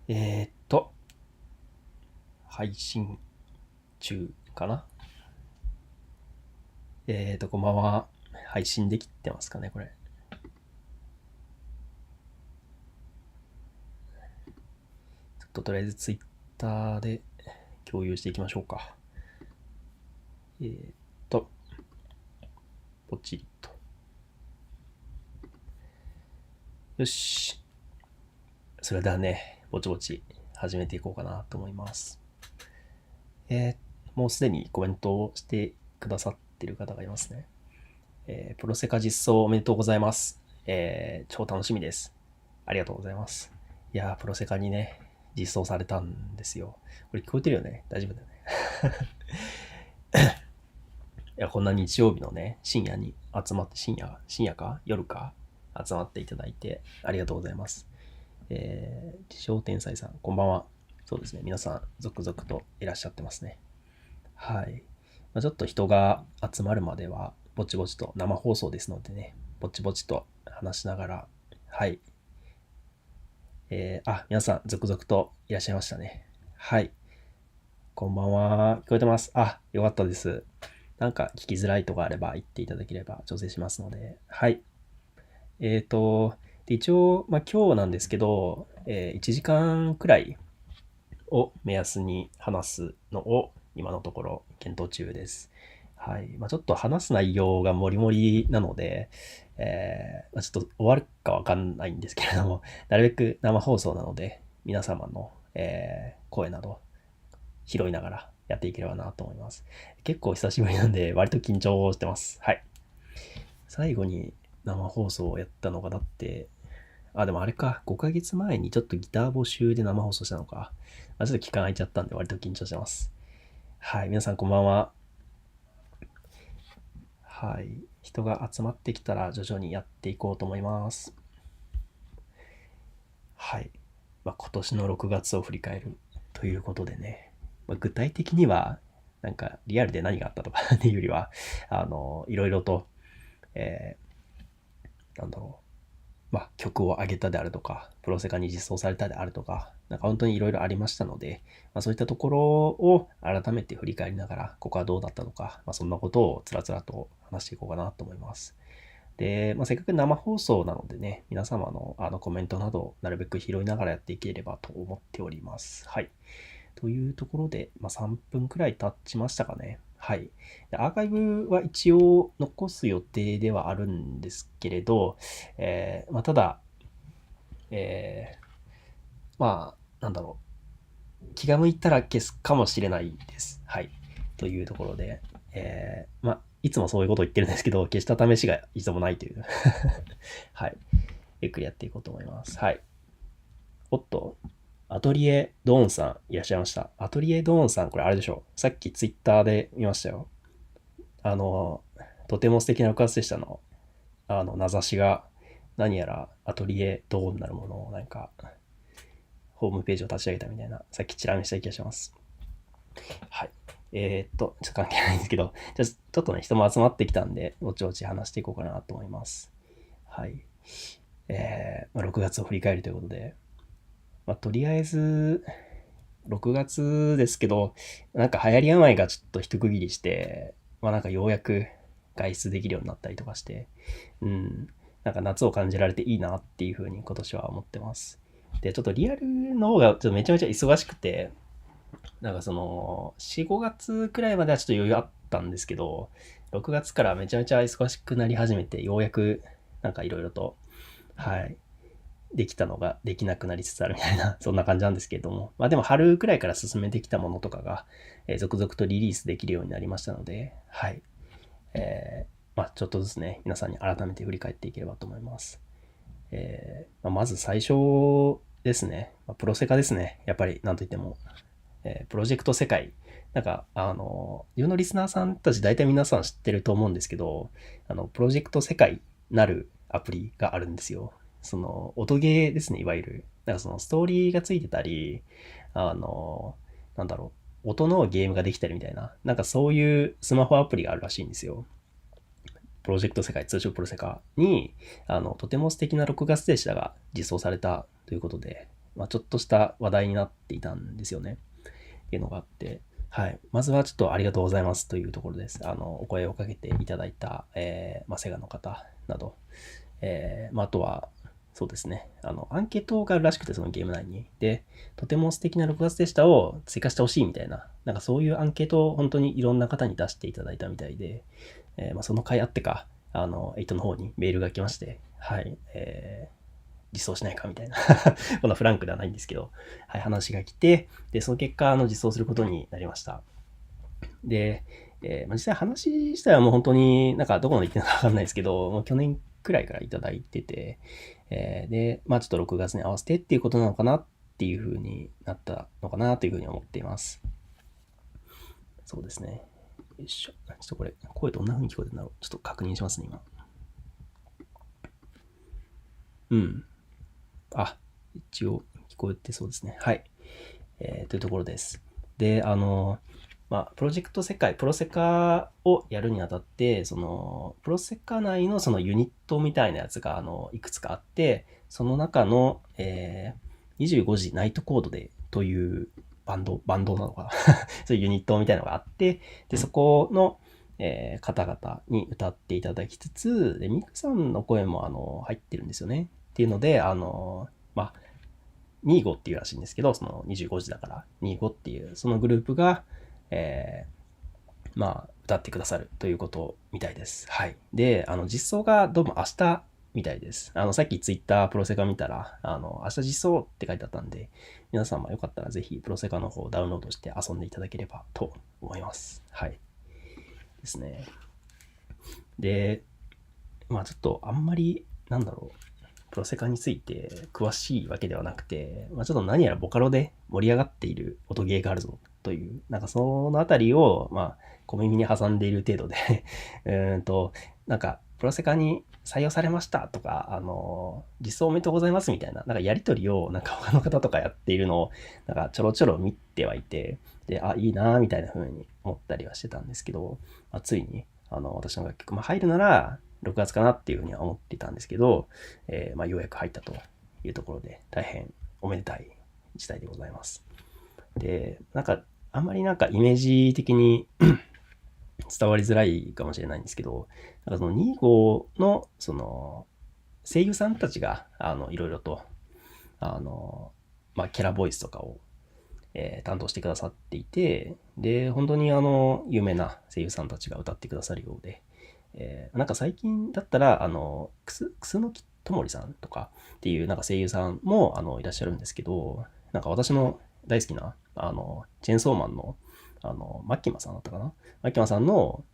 えーっと、配信中かな。こんばんは。配信できてますかね、これ。ちょっととりあえずツイッターで共有していきましょうか。えーっと、ポチリと。よし。それではね、ぼちぼち始めていこうかなと思います。もうすでにコメントをしてくださっている方がいますね。プロセカ実装おめでとうございます。超楽しみです。ありがとうございます。いやー、プロセカにね、実装されたんですよ。これ聞こえてるよね？大丈夫だよね。いや、こんな日曜日のね、深夜に集まって、深夜か夜か集まっていただいてありがとうございます。自称天才さん、こんばんは。そうですね、皆さん続々といらっしゃってますね。はい。ちょっと人が集まるまでは、ぼちぼちと生放送ですのでね、ぼちぼちと話しながら、はい。皆さん続々といらっしゃいましたね。はい。こんばんは。聞こえてます。よかったです。なんか聞きづらいとかあれば言っていただければ調整しますので。はい。で一応、今日なんですけど、1時間くらいを目安に話すのを今のところ検討中です。はい。ちょっと話す内容がもりもりなので、ちょっと終わるかわかんないんですけれども、なるべく生放送なので、皆様の、声など拾いながらやっていければなと思います。結構久しぶりなんで、割と緊張してます。はい。最後に生放送をやったのが、だって、でもあれか、5ヶ月前にちょっとギター募集で生放送したのか。ちょっと期間空いちゃったんで割と緊張してます。はい、皆さんこんばんは。はい、人が集まってきたら徐々にやっていこうと思います。はい、今年の6月を振り返るということでね、具体的には、なんかリアルで何があったとかっていうよりは、いろいろと、えなんだろう、曲を上げたであるとか、プロセカに実装されたであるとか、なんか本当にいろいろありましたので、そういったところを改めて振り返りながら、ここはどうだったのか、そんなことをつらつらと話していこうかなと思います。で、せっかく生放送なのでね、皆様のコメントなどをなるべく拾いながらやっていければと思っております。はい。というところで、3分くらい経ちましたかね。はい。アーカイブは一応残す予定ではあるんですけれど、ただ、えなんだろ気が向いたら消すかもしれないです。はい。というところで、いつもそういうことを言ってるんですけど、消した試しが一度もないというはい。ゆっくりやっていこうと思います。はい。おっと、アトリエドーンさんいらっしゃいました。アトリエドーンさん、これあれでしょう。さっきツイッターで見ましたよ。あの、とても素敵な6月でしたの。名指しが、何やらアトリエドーンなるものをなんか、ホームページを立ち上げたみたいな、さっきチラ見した気がします。はい。ちょっと関係ないんですけど、じゃあちょっとね、人も集まってきたんで、ぼちぼち話していこうかなと思います。はい。6月を振り返るということで、とりあえず、6月ですけど、なんか流行り病がちょっと一区切りして、なんかようやく外出できるようになったりとかして、うん、なんか夏を感じられていいなっていう風に今年は思ってます。で、ちょっとリアルの方がちょっとめちゃめちゃ忙しくて、なんかその、4、5月くらいまではちょっと余裕あったんですけど、6月からめちゃめちゃ忙しくなり始めて、ようやくなんかいろいろと、はい、できたのができなくなりつつあるみたいな、そんな感じなんですけれども、でも春くらいから進めてきたものとかが、続々とリリースできるようになりましたので、はい。ちょっとずつね、皆さんに改めて振り返っていければと思います。まず最初ですね、プロセカですね。やっぱりなんといっても、プロジェクト世界。なんか、自分のリスナーさんたち大体皆さん知ってると思うんですけど、プロジェクト世界なるアプリがあるんですよ。その、音ゲーですね、いわゆる。なんかそのストーリーがついてたり、あの、なんだろ音のゲームができたりみたいな、なんかそういうスマホアプリがあるらしいんですよ。プロジェクト世界、通称プロセカに、とても素敵な6月でしたが実装されたということで、ちょっとした話題になっていたんですよね。っていうのがあって、はい。まずはちょっとありがとうございますというところです。お声をかけていただいた、セガの方など、あとは、そうですね。アンケートがあるらしくて、そのゲーム内に。で、とても素敵な6月でしたを追加してほしいみたいな、なんかそういうアンケートを本当にいろんな方に出していただいたみたいで、その回あってか、8の方にメールが来まして、はい、実装しないかみたいなこんなフランクではないんですけど、はい、話が来て、で、その結果、実装することになりました。で、実際話自体はもう本当になんかどこまで行ってるのかわかんないですけど、もう去年くらいからいただいてて、で、ちょっと6月に合わせてっていうことなのかなっていう風になったのかなという風に思っています。そうですね。よいしょ。ちょっとこれ、声どんな風に聞こえてるんだろう。ちょっと確認しますね、今。うん。あ、一応聞こえてそうですね。はい。というところです。で、プロジェクト世界、プロセカをやるにあたって、プロセカ内のそのユニットみたいなやつが、いくつかあって、その中の、25時ナイトコードでというバンドなのかなそういうユニットみたいなのがあって、で、そこの、方々に歌っていただきつつ、で、ミクさんの声も入ってるんですよね。っていうので、25っていうらしいんですけど、その25時だから25っていう、そのグループが、え歌ってくださるということみたいです。はい。で、実装がどうも明日みたいです。さっきツイッタープロセカ見たら、明日実装って書いてあったんで、皆さんもよかったらぜひプロセカの方をダウンロードして遊んでいただければと思います。はい。ですね。で、ちょっとあんまり、プロセカについて詳しいわけではなくて、ちょっと何やらボカロで盛り上がっている音ゲーがあるぞという、なんかそのあたりを、小耳に挟んでいる程度でプロセカに採用されましたとか、実装おめでとうございますみたいな、なんかやりとりを、なんか他の方とかやっているのを、なんかちょろちょろ見てはいて、で、いいなみたいな風に思ったりはしてたんですけど、ついに、私の楽曲、入るなら、6月かなっていうふうには思っていたんですけど、ようやく入ったというところで、大変おめでたい事態でございます。で、あんまりイメージ的に伝わりづらいかもしれないんですけど、その2号の、声優さんたちが、いろいろと、キャラボイスとかを、担当してくださっていて、で、本当に有名な声優さんたちが歌ってくださるようで、最近だったら、楠木ともりさんとかっていう声優さんもいらっしゃるんですけど、私の大好きな、チェーンソーマンの、マッキマさんだったかなマッキマさんの、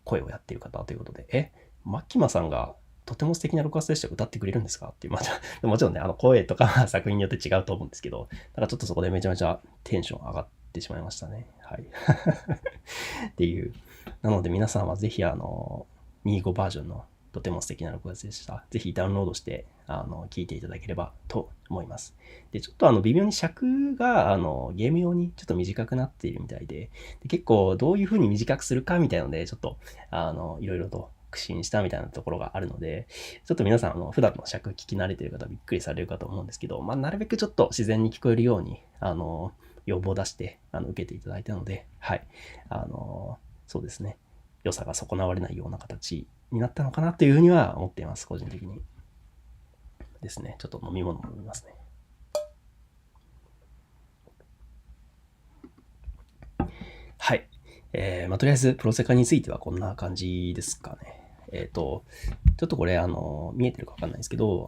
声をやっている方ということで、マッキマさんがとても素敵な録画でした歌ってくれるんですかっていう、もちろんね、声とかは作品によって違うと思うんですけど、ちょっとそこでめちゃめちゃテンション上がってしまいましたね。はい。っていう。なので皆さんはぜひ25バージョンのとても素敵な録画でした。ぜひダウンロードして聞いていただければと思います。で、ちょっと微妙に尺がゲーム用にちょっと短くなっているみたいで、結構どういう風に短くするかみたいなので、ちょっといろいろと苦心したみたいなところがあるので、ちょっと皆さん普段の尺聞き慣れている方はびっくりされるかと思うんですけど、なるべくちょっと自然に聞こえるように要望を出して受けていただいたので、はい。そうですね。良さが損なわれないような形になったのかなというふうには思っています、個人的に。ですね。ちょっと飲み物飲みますね。はい。とりあえず、プロセカについてはこんな感じですかね。ちょっとこれ、見えてるかわかんないですけど、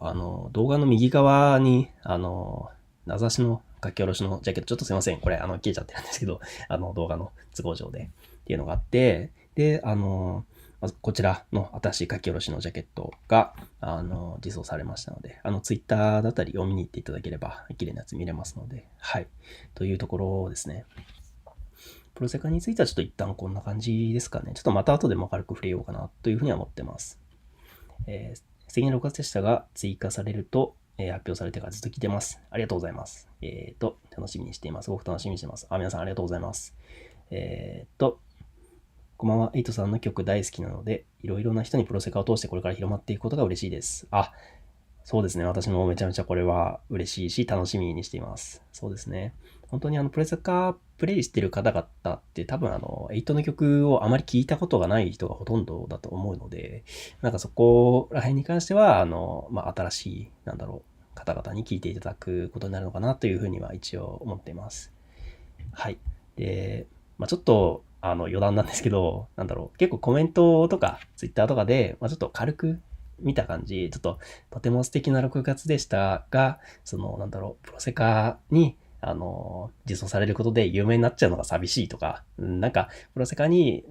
動画の右側に、名指しの書き下ろしのジャケット、ちょっとすいません。これ、消えちゃってるんですけど、動画の都合上でっていうのがあって、で、まずこちらの新しい書き下ろしのジャケットが、実装されましたので、ツイッターだったりを見に行っていただければ、綺麗なやつ見れますので、はい。というところですね。プロセカについてはちょっと一旦こんな感じですかね。ちょっとまた後でも軽く触れようかなというふうには思ってます。素敵な6月でしたが、追加されると、発表されてからずっと聞いてます。ありがとうございます。楽しみにしています。すごく楽しみにしてます。皆さんありがとうございます。こんばんは。エイトさんの曲大好きなので、いろいろな人にプロセカを通してこれから広まっていくことが嬉しいです。そうですね。私もめちゃめちゃこれは嬉しいし、楽しみにしています。そうですね。本当にプレスカプレイしてる方々って多分8の曲をあまり聞いたことがない人がほとんどだと思うので、なんかそこら辺に関しては、新しい、方々に聞いていただくことになるのかなというふうには一応思っています。はい。で、ちょっと、余談なんですけど、結構コメントとか、ツイッターとかで、ちょっと軽く見た感じ、ちょっと、とても素敵な6月でしたが、プロセカに、実装されることで有名になっちゃうのが寂しいとか、プロセカに、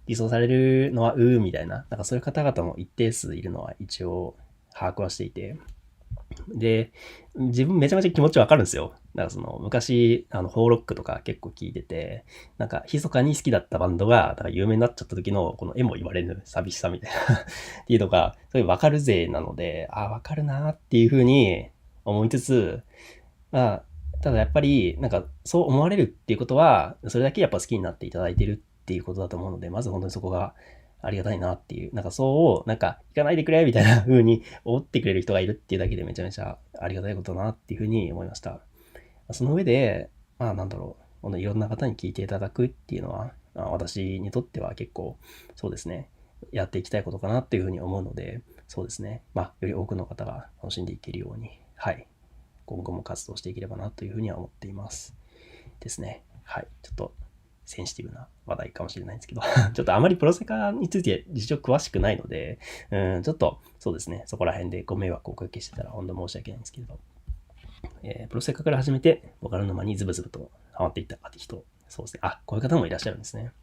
実装されるのは、みたいな、そういう方々も一定数いるのは一応、把握はしていて、で、自分めちゃめちゃ気持ちわかるんですよ。昔、ホーロックとか結構聞いてて、密かに好きだったバンドが、有名になっちゃった時の、この絵も言われぬ寂しさみたいなっていうのが、そういうわかるぜなので、わかるなっていうふうに思いつつ、ただやっぱり、そう思われるっていうことは、それだけやっぱ好きになっていただいてるっていうことだと思うので、まず本当にそこがありがたいなっていう、行かないでくれみたいな風に思ってくれる人がいるっていうだけでめちゃめちゃありがたいことだなっていう風に思いました。その上で、このいろんな方に聞いていただくっていうのは、私にとっては結構、そうですね、やっていきたいことかなっていう風に思うので、そうですね、より多くの方が楽しんでいけるように、はい、今後も活動していければなというふうには思っています。ですね。はい。ちょっとセンシティブな話題かもしれないんですけどちょっとあまりプロセカについて実情詳しくないので、ちょっとそうですね、そこら辺でご迷惑をおかけしてたら本当申し訳ないんですけれど、プロセカから始めて、ボカル沼にズブズブとハマっていった人、そうですね。こういう方もいらっしゃるんですね。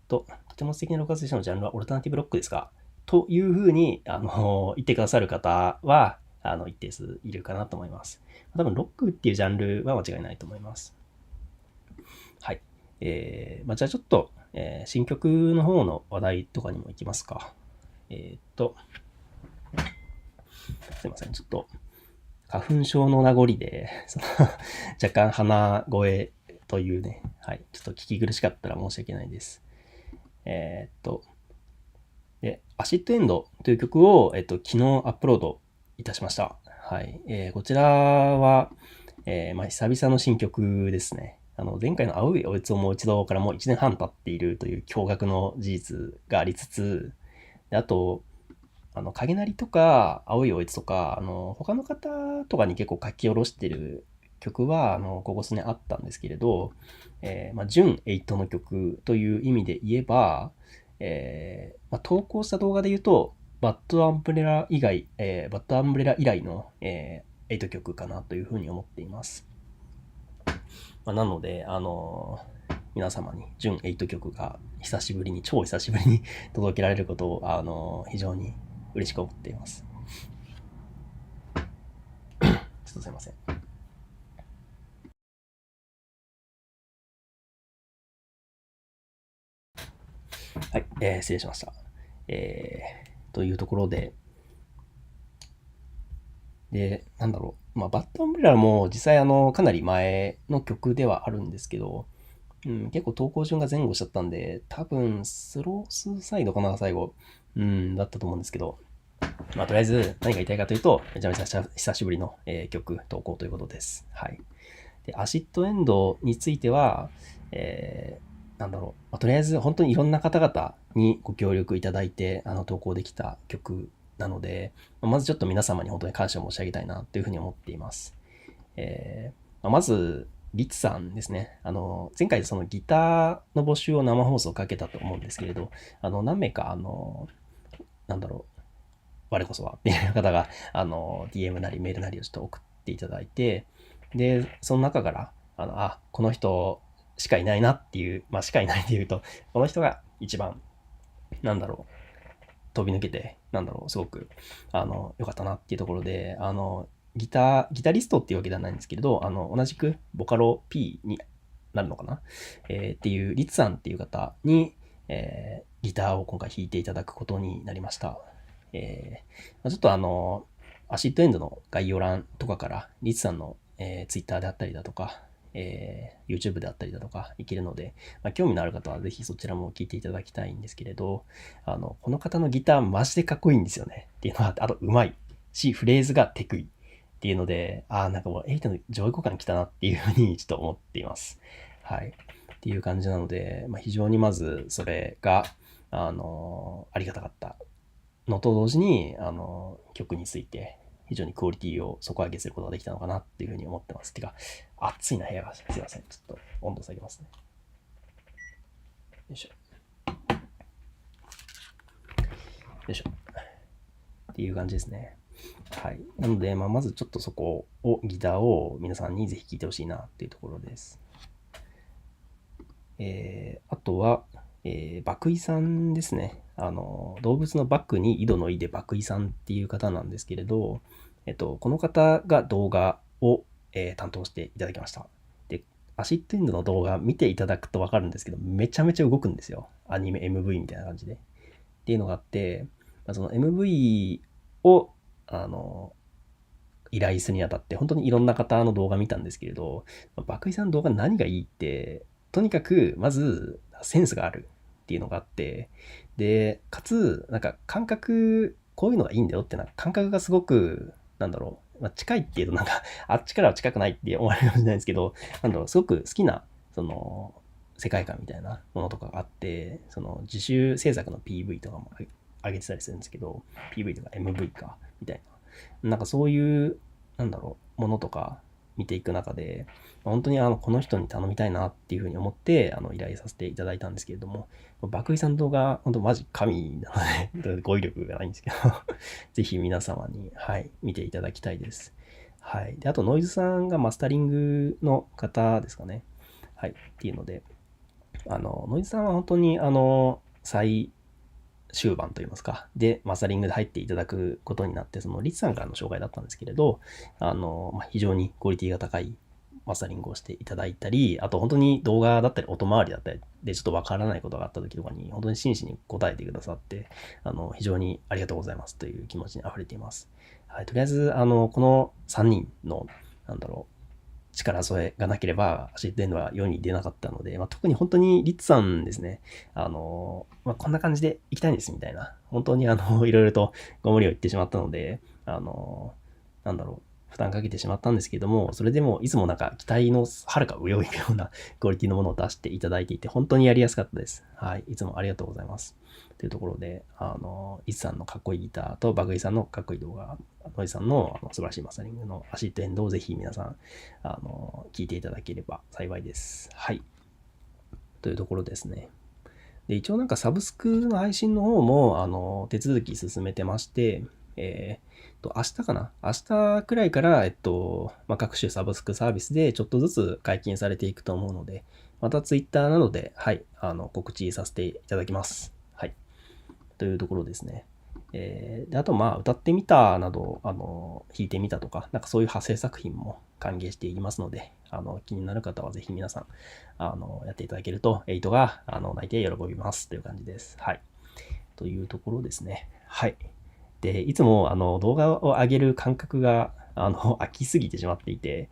とても素敵な6月でしたのジャンルはオルタナティブロックですかというふうに、言ってくださる方は、一定数いるかなと思います。多分、ロックっていうジャンルは間違いないと思います。はい。じゃあちょっと、新曲の方の話題とかにも行きますか。すいません。ちょっと、花粉症の名残で、若干鼻声というね、はい。ちょっと聞き苦しかったら申し訳ないです。で、アシッドエンドという曲を、昨日アップロードいたしました。はい。こちらは、久々の新曲ですね。前回の青いおやつをもう一度からもう1年半経っているという驚愕の事実がありつつ、であと、影なりとか、青いおやつとか、他の方とかに結構書き下ろしてる曲は、ここ数年あったんですけれど、準8の曲という意味で言えば、投稿した動画で言うと、バッドアンブレラ以外、バッドアンブレラ以来の、8曲かなというふうに思っています。なので、皆様に準8曲が久しぶりに、超久しぶりに届けられることを、非常に嬉しく思っています。ちょっとすいません。はい、失礼しました。というところで、バッドアンブレラも実際かなり前の曲ではあるんですけど、結構投稿順が前後しちゃったんで、多分スロースーサイドかな、最後。だったと思うんですけど、とりあえず何が言いたいかというと、めちゃめちゃ久しぶりの、曲投稿ということです。はい。で、アシッドエンドについては、とりあえず本当にいろんな方々にご協力いただいて、投稿できた曲なので、まずちょっと皆様に本当に感謝を申し上げたいなというふうに思っています。まず、リツさんですね。前回そのギターの募集を生放送かけたと思うんですけれど、何名か、我こそはっていう方が、DM なりメールなりをちょっと送っていただいて、で、その中から、この人しかいないなっていう、しかいないっていうと、この人が一番、飛び抜けて、すごく、良かったなっていうところで、ギタリストっていうわけではないんですけれど、同じくボカロ P になるのかな、っていう、リツさんっていう方に、ギターを今回弾いていただくことになりました。ちょっとアシッドエンドの概要欄とかから、リツさんの、ツイッターであったりだとか、YouTube であったりだとかいけるので、興味のある方はぜひそちらも聞いていただきたいんですけれど、この方のギターマジでかっこいいんですよね。っていうのは、あと上手いし、フレーズがテクいっていうので、なんかもうエイトの上位互換来たなっていうふうにちょっと思っています。はい。っていう感じなので、非常にまずそれが、ありがたかったのと同時に、曲について非常にクオリティを底上げすることができたのかなっていうふうに思ってます。てか、暑いな部屋が。すいません。ちょっと温度下げますね。よいしょ。よいしょ。っていう感じですね。はい。なので、まずちょっとそこを、ギターを皆さんにぜひ聴いてほしいなっていうところです。あとは、爆井さんですね。動物のバックに井戸の井で爆井さんっていう方なんですけれど、この方が動画を、担当していただきました。で、アシッドエンドの動画見ていただくとわかるんですけど、めちゃめちゃ動くんですよ。アニメ MV みたいな感じで。っていうのがあって、その MV を、依頼するにあたって、本当にいろんな方の動画見たんですけれど、爆井さんの動画何がいいって、とにかく、まず、センスがあるっていうのがあって、で、かつ、なんか感覚、こういうのがいいんだよってな、感覚がすごく、なんだろう、近いっていうとなんか、あっちからは近くないって思われるかもしれないんですけど、なんだろう、すごく好きな、その、世界観みたいなものとかがあって、その自主制作の PV とかも上げてたりするんですけど、PV とか MV か、みたいな。なんかそういう、なんだろう、ものとか見ていく中で、本当にこの人に頼みたいなっていうふうに思って、依頼させていただいたんですけれども、爆井さんの動画、本当マジ神なので、語彙力がないんですけどぜひ皆様に、はい、見ていただきたいです。はい。で、あと、ノイズさんがマスタリングの方ですかね。はい。っていうので、ノイズさんは本当に、最終盤といいますか、で、マスタリングで入っていただくことになって、そのリツさんからの紹介だったんですけれど、非常にクオリティが高いマスタリングをしていただいたり、あと本当に動画だったり音回りだったりでちょっとわからないことがあった時とかに、本当に真摯に答えてくださって、非常にありがとうございますという気持ちに溢れています。はい、とりあえず、この3人の、なんだろう、力添えがなければ、アシッドエンドは世に出なかったので、特に本当にリッツさんですね、こんな感じで行きたいんですみたいな、本当にいろいろとご無理を言ってしまったので、なんだろう、負担かけてしまったんですけども、それでもいつもなんか期待のはるか上を行くようなクオリティのものを出していただいていて、本当にやりやすかったです。はい。いつもありがとうございます。というところで、イツさんのかっこいいギターとバグイさんのかっこいい動画、ノイさんの素晴らしいマスタリングのアシッドエンドをぜひ皆さん、聞いていただければ幸いです。はい。というところですね。で、一応なんかサブスクの配信の方も、手続き進めてまして、明日かな明日くらいから、各種サブスクサービスでちょっとずつ解禁されていくと思うので、またツイッターなどで、はい、告知させていただきます。はい。というところですね。であと、歌ってみたなど、弾いてみたとか、なんかそういう派生作品も歓迎していきますので、気になる方はぜひ皆さん、やっていただけると、8が、泣いて喜びますという感じです。はい。というところですね。はい。で、いつも、動画を上げる感覚が、飽きすぎてしまっていて、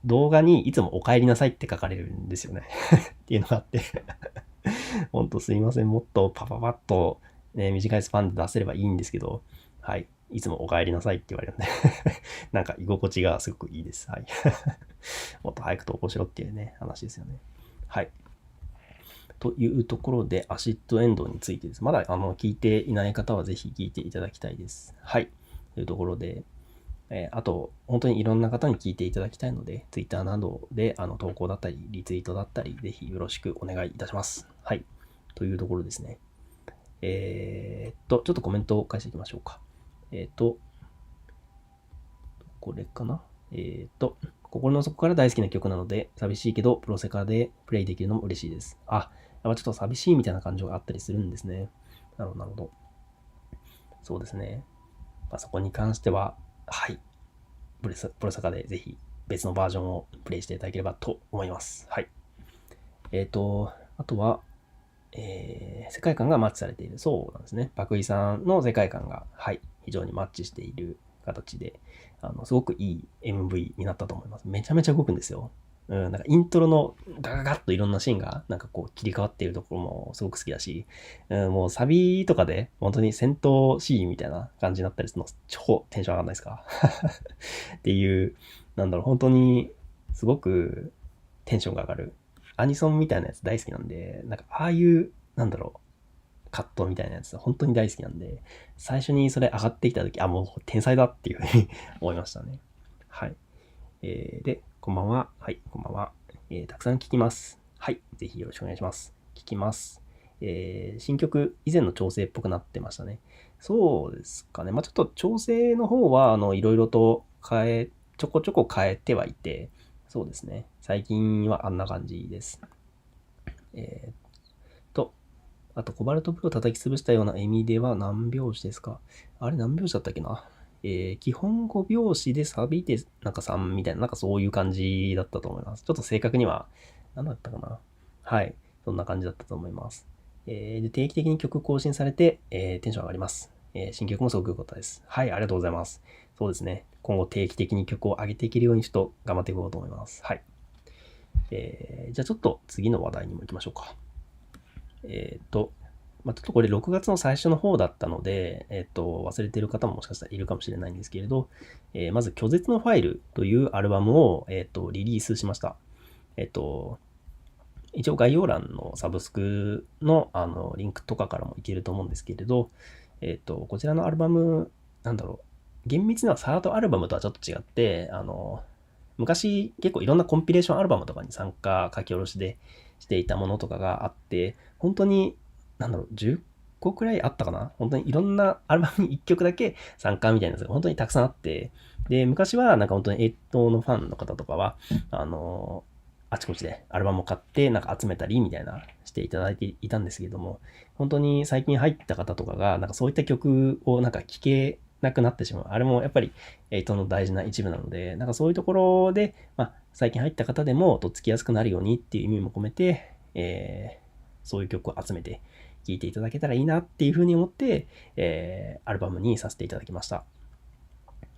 動画にいつもお帰りなさいって書かれるんですよね。っていうのがあってほんとすいません。もっとパパパッと、ね、短いスパンで出せればいいんですけど、はい。いつもお帰りなさいって言われるんでなんか居心地がすごくいいです。はい。もっと早く投稿しろっていうね、話ですよね。はい。というところで、アシッドエンドについてです。まだ聞いていない方はぜひ聞いていただきたいです。はい。というところで、あと、本当にいろんな方に聞いていただきたいので、Twitter などで投稿だったり、リツイートだったり、ぜひよろしくお願いいたします。はい。というところですね。ちょっとコメントを返していきましょうか。これかな。心の底から大好きな曲なので、寂しいけど、プロセカでプレイできるのも嬉しいです。やっぱちょっと寂しいみたいな感情があったりするんですね。なるほど、なるほど。そうですね。そこに関しては、はい。プロセカでぜひ別のバージョンをプレイしていただければと思います。はい。あとは、世界観がマッチされている。そうなんですね。パクイさんの世界観が、はい、非常にマッチしている形で、すごくいい MV になったと思います。めちゃめちゃ動くんですよ。なんかイントロのガガガッといろんなシーンがなんかこう切り替わっているところもすごく好きだし、もうサビとかで本当に戦闘シーンみたいな感じになったりするの超テンション上がんないですかっていう、なんだろう、本当にすごくテンションが上がるアニソンみたいなやつ大好きなんで、なんかああいう、なんだろう、カットみたいなやつ本当に大好きなんで、最初にそれ上がってきた時、もう天才だっていうふうに思いましたね。はい。で、こんばんは。はい、こんばんは。たくさん聞きます。はい、ぜひよろしくお願いします。聞きます。新曲、以前の調整っぽくなってましたね。そうですかね。ちょっと調整の方は、いろいろとちょこちょこ変えてはいて、そうですね。最近はあんな感じです。えーあと、コバルトプロを叩き潰したような意味では何拍子ですか？あれ何拍子だったっけな？基本5拍子でサビでなんか3みたいな、なんかそういう感じだったと思います。ちょっと正確には、何だったかな？はい。そんな感じだったと思います。で定期的に曲更新されて、テンション上がります。新曲もすごく良かったです。はい、ありがとうございます。そうですね。今後定期的に曲を上げていけるようにちょっと頑張っていこうと思います。はい。じゃあちょっと次の話題にも行きましょうか。ちょっとこれ6月の最初の方だったので、忘れている方ももしかしたらいるかもしれないんですけれど、まず拒絶のファイルというアルバムを、リリースしました。一応概要欄のサブスクの、リンクとかからもいけると思うんですけれど、こちらのアルバム、なんだろう、厳密にはサードアルバムとはちょっと違って、昔結構いろんなコンピレーションアルバムとかに参加書き下ろしでしていたものとかがあって、本当に、10個くらいあったかな。本当にいろんなアルバムに1曲だけ参加みたいなやつが本当にたくさんあって、で、昔はなんか本当に8のファンの方とかは、あちこちでアルバムを買ってなんか集めたりみたいなしていただいていたんですけれども、本当に最近入った方とかが、なんかそういった曲をなんか聴けなくなってしまう。あれもやっぱり8の大事な一部なので、なんかそういうところで、最近入った方でもとっつきやすくなるようにっていう意味も込めて、そういう曲を集めて聴いていただけたらいいなっていうふうに思って、アルバムにさせていただきました。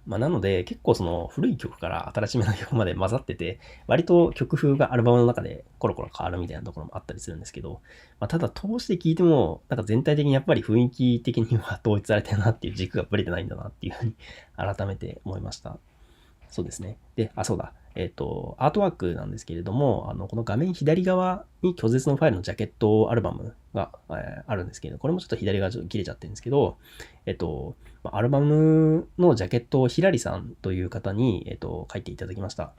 なので、結構その古い曲から新しめの曲まで混ざってて、割と曲風がアルバムの中でコロコロ変わるみたいなところもあったりするんですけど、ただ通して聴いても、なんか全体的にやっぱり雰囲気的には統一されてるなっていう軸がぶれてないんだなっていうふうに改めて思いました。そうですね。で、そうだ。アートワークなんですけれども、この画面左側に拒絶のファイルのジャケットアルバムが、あるんですけど、これもちょっと左側ちょっと切れちゃってるんですけど、アルバムのジャケットをひらりさんという方に、書いていただきました。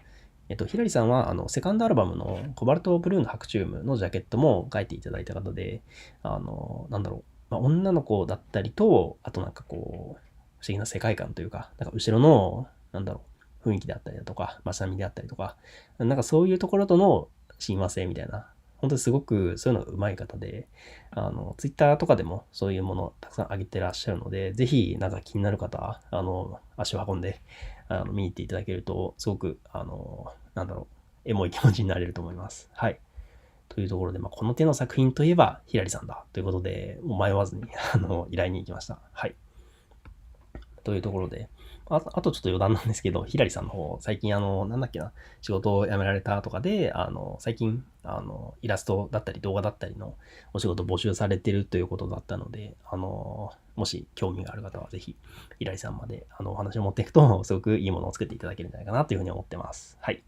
ひらりさんは、セカンドアルバムのコバルトブルーの白チュームのジャケットも書いていただいた方で、なんだろう、女の子だったりと、あとなんかこう、不思議な世界観というか、なんか後ろの、なんだろう、雰囲気であったりだとか、街並みであったりとか、なんかそういうところとの親和性みたいな、本当にすごくそういうのが上手い方で、ツイッターとかでもそういうものたくさん上げてらっしゃるので、ぜひなんか気になる方は、足を運んで、見に行っていただけると、すごく、エモい気持ちになれると思います。はい。というところで、この手の作品といえば、ひらりさんだ。ということで、もう迷わずに、依頼に行きました。はい。というところで、あとちょっと余談なんですけど、ひらりさんの方、最近なんだっけな、仕事を辞められたとかで、最近、イラストだったり動画だったりのお仕事募集されてるということだったので、もし興味がある方はぜひ、ひらりさんまで、お話を持っていくと、すごくいいものを作っていただけるんじゃないかなというふうに思ってます。はい。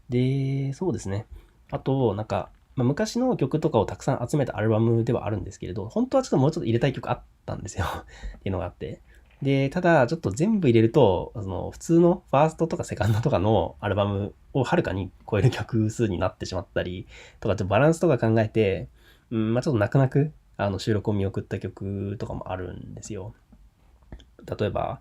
で、そうですね。あと、なんか、昔の曲とかをたくさん集めたアルバムではあるんですけれど、本当はちょっともうちょっと入れたい曲あったんですよ。っていうのがあって。で、ただ、ちょっと全部入れると、普通のファーストとかセカンドとかのアルバムをはるかに超える曲数になってしまったり、とか、ちょっとバランスとか考えて、ちょっと泣く泣く、収録を見送った曲とかもあるんですよ。例えば、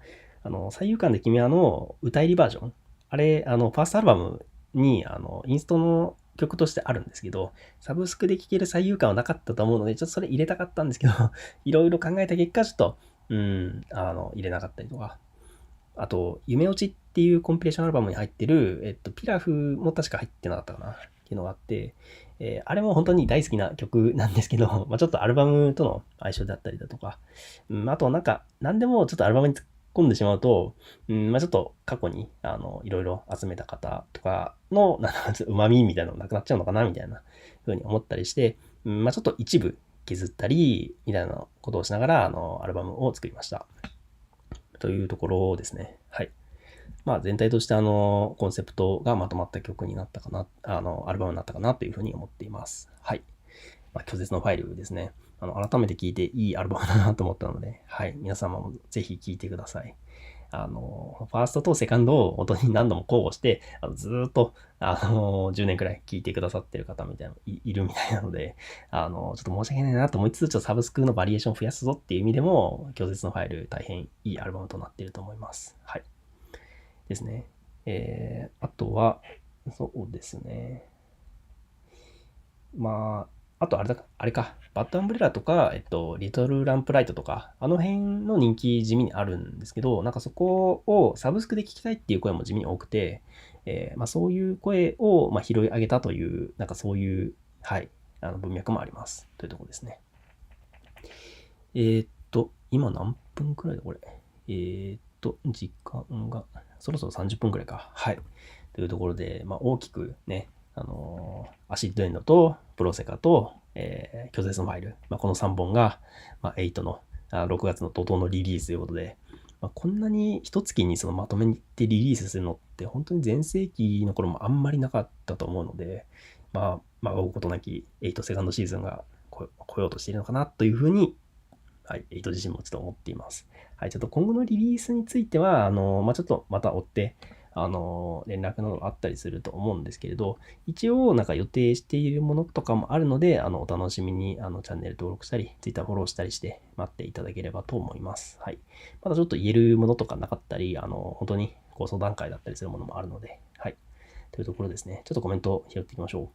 最有感で君はの歌入りバージョン。あれ、ファーストアルバムに、インストの曲としてあるんですけど、サブスクで聴ける最有感はなかったと思うので、ちょっとそれ入れたかったんですけど、いろいろ考えた結果、ちょっと、入れなかったりとか。あと、夢落ちっていうコンピレーションアルバムに入ってる、ピラフも確か入ってなかったかなっていうのがあって、あれも本当に大好きな曲なんですけど、ちょっとアルバムとの相性であったりだとか、あとなんか、何でもちょっとアルバムに込んでしまうと、まあちょっと過去に、いろいろ集めた方とかの、旨味みたいなのなくなっちゃうのかな、みたいな風に思ったりして、まあちょっと一部削ったり、みたいなことをしながら、アルバムを作りました。というところですね。はい。まあ全体としてコンセプトがまとまった曲になったかな、アルバムになったかなというふうに思っています。はい。まあ、拒絶のファイルですね。改めて聴いていいアルバムだなと思ったので、はい。皆様もぜひ聴いてください。ファーストとセカンドを本当に何度も交互して、ずーっと、10年くらい聴いてくださってる方みたいな、いるみたいなので、ちょっと申し訳ないなと思いつつ、ちょっとサブスクのバリエーションを増やすぞっていう意味でも、拒絶のファイル大変いいアルバムとなっていると思います。はい。ですね。あとは、そうですね。まあ、あとあれか、バッドアンブレラとか、リトルランプライトとか、あの辺の人気地味にあるんですけど、なんかそこをサブスクで聞きたいっていう声も地味に多くて、まあそういう声を、まあ、拾い上げたという、なんかそういう、はい、文脈もあります。というところですね。今何分くらいだこれ。時間が、そろそろ30分くらいか。はい。というところで、まあ、大きくね、アシッドエンドと、プロセカと、拒絶のファイル。まあ、この3本が、まあ、8の、6月の怒涛のリリースということで、まあ、こんなに一月にそのまとめてリリースするのって本当に前世紀の頃もあんまりなかったと思うので、まあ、追うことなき8セカンドシーズンが来ようとしているのかなというふうに、はい、8自身もちょっと思っています。はい、ちょっと今後のリリースについては、まあ、ちょっとまた追って、連絡などあったりすると思うんですけれど、一応なんか予定しているものとかもあるので、お楽しみにチャンネル登録したり、Twitter フォローしたりして待っていただければと思います。はい。まだちょっと言えるものとかなかったり、本当に構想段階だったりするものもあるので、はい。というところですね。ちょっとコメントを拾っていきましょ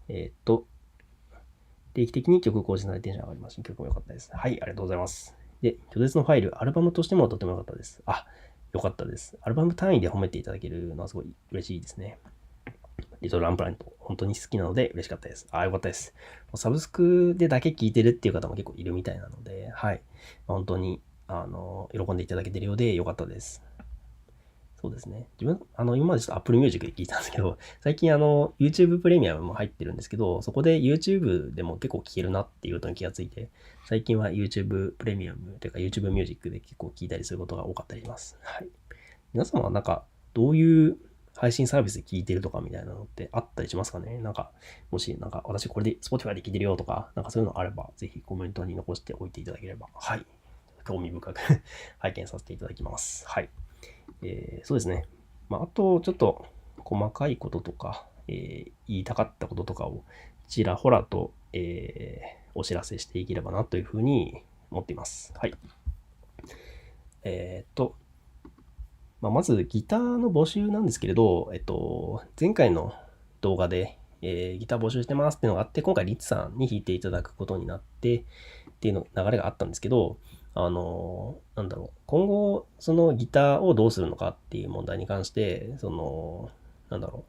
う。定期的に曲更新されてテンション上がります。曲も良かったです。はい、ありがとうございます。で、拒絶のファイル、アルバムとしてもとても良かったです。あ、良かったです。アルバム単位で褒めていただけるのはすごい嬉しいですね。リトルアンプラント、本当に好きなので嬉しかったです。あ、良かったです。サブスクでだけ聴いてるっていう方も結構いるみたいなので、はい。本当に、喜んでいただけてるようで良かったです。そうですね。自分、今までちょっと Apple Music で聞いたんですけど、最近YouTube プレミアムも入ってるんですけど、そこで YouTube でも結構聞けるなっていうことに気がついて、最近は YouTube プレミアムというか YouTube Music で結構聞いたりすることが多かったりします。はい。皆様はなんか、どういう配信サービスで聞いてるとかみたいなのってあったりしますかね。なんか、もしなんか私これで Spotify で聞いてるよとか、なんかそういうのあれば、ぜひコメントに残しておいていただければ、はい。興味深く拝見させていただきます。はい。そうですね。まあ、あと、ちょっと細かいこととか、言いたかったこととかをちらほらと、お知らせしていければなというふうに思っています。はい。まあ、まずギターの募集なんですけれど、前回の動画で、ギター募集してますっていうのがあって、今回リツさんに弾いていただくことになってっていうの流れがあったんですけど、なんだろう、今後、そのギターをどうするのかっていう問題に関して、なんだろ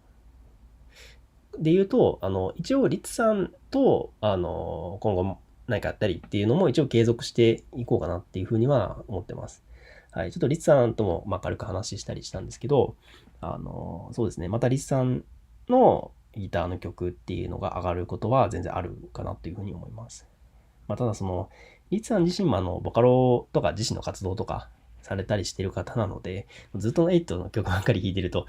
う。で言うと、一応、リツさんと、今後何かやったりっていうのも一応継続していこうかなっていうふうには思ってます。はい。ちょっとリツさんとも、まあ、軽く話したりしたんですけど、そうですね。またリツさんのギターの曲っていうのが上がることは全然あるかなっていうふうに思います。まあ、ただリツさん自身もボカロとか自身の活動とかされたりしてる方なので、ずっと8の曲ばっかり聴いてると、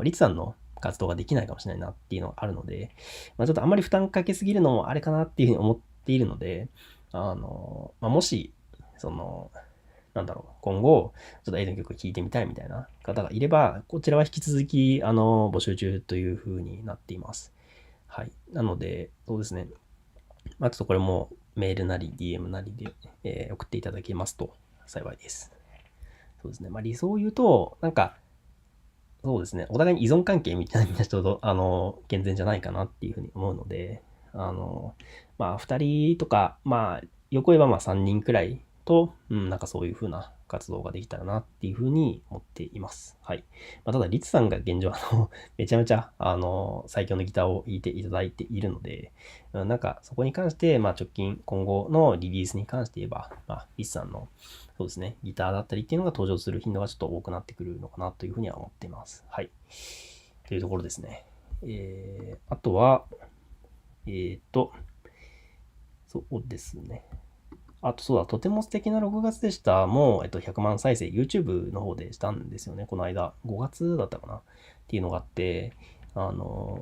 リツさんの活動ができないかもしれないなっていうのがあるので、まあ、ちょっとあんまり負担かけすぎるのもあれかなっていうふうに思っているので、まあ、もし、今後、ちょっとエイドの曲聴いてみたいみたいな方がいれば、こちらは引き続き、募集中という風になっています。はい。なので、そうですね。まあ、ちょっとこれもメールなり DM なりで、送っていただけますと幸いです。そうですね。まあ、理想を言うと、そうですね。お互いに依存関係みたいなちょうど、健全じゃないかなっていうふうに思うので、まあ、2人とか、まあ、横言えばまあ3人くらいと、なんかそういう風な活動ができたらなっていうふうに思っています。はい。ただ、リツさんが現状、めちゃめちゃ、最強のギターを弾いていただいているので、なんか、そこに関して、直近、今後のリリースに関して言えば、リツさんの、そうですね、ギターだったりっていうのが登場する頻度がちょっと多くなってくるのかなというふうには思っています。はい。というところですね。あとは、そうですね。あとそうだ、とても素敵な6月でしたも、100万再生、YouTube の方でしたんですよね。この間、5月だったかなっていうのがあって、お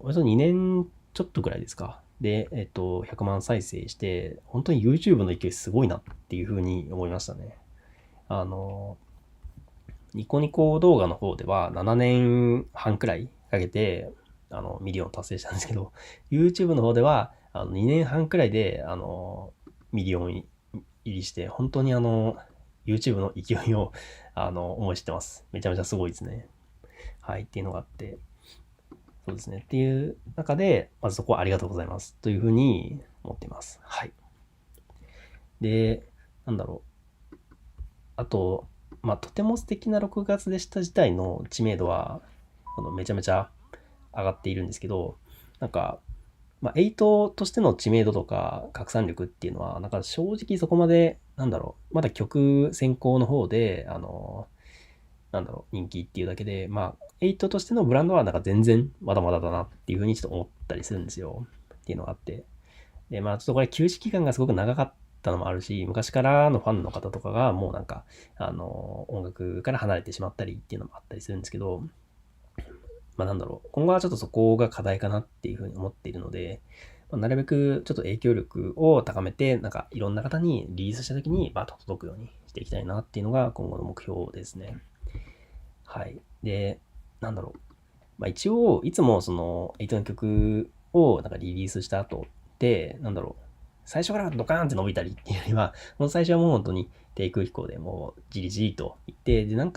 よそ2年ちょっとぐらいですか。で、100万再生して、本当に YouTube の勢いすごいなっていうふうに思いましたね。ニコニコ動画の方では7年半くらいかけて、ミリオン達成したんですけど、YouTube の方では、2年半くらいで、ミリオン入りして、本当にYouTube の勢いを、思い知ってます。めちゃめちゃすごいですね。はい、っていうのがあって、そうですね。っていう中で、まずそこはありがとうございます。というふうに思っています。はい。で、なんだろう。あと、とても素敵な6月でした自体の知名度は、めちゃめちゃ上がっているんですけど、なんか、8としての知名度とか拡散力っていうのは、なんか正直そこまで、まだ曲先行の方で、人気っていうだけで、8としてのブランドはなんか全然まだまだだなっていうふうにちょっと思ったりするんですよ。っていうのがあって。で、ちょっとこれ休止期間がすごく長かったのもあるし、昔からのファンの方とかがもうなんか、音楽から離れてしまったりっていうのもあったりするんですけど、今後はちょっとそこが課題かなっていうふうに思っているので、なるべくちょっと影響力を高めて、なんかいろんな方にリリースした時に届くようにしていきたいなっていうのが今後の目標ですね。はい。で、一応、いつもその、8の曲をなんかリリースした後って、最初からドカーンって伸びたりっていうよりは、もう最初はもう本当に低空飛行でもうじりじりと言って、で、ちょ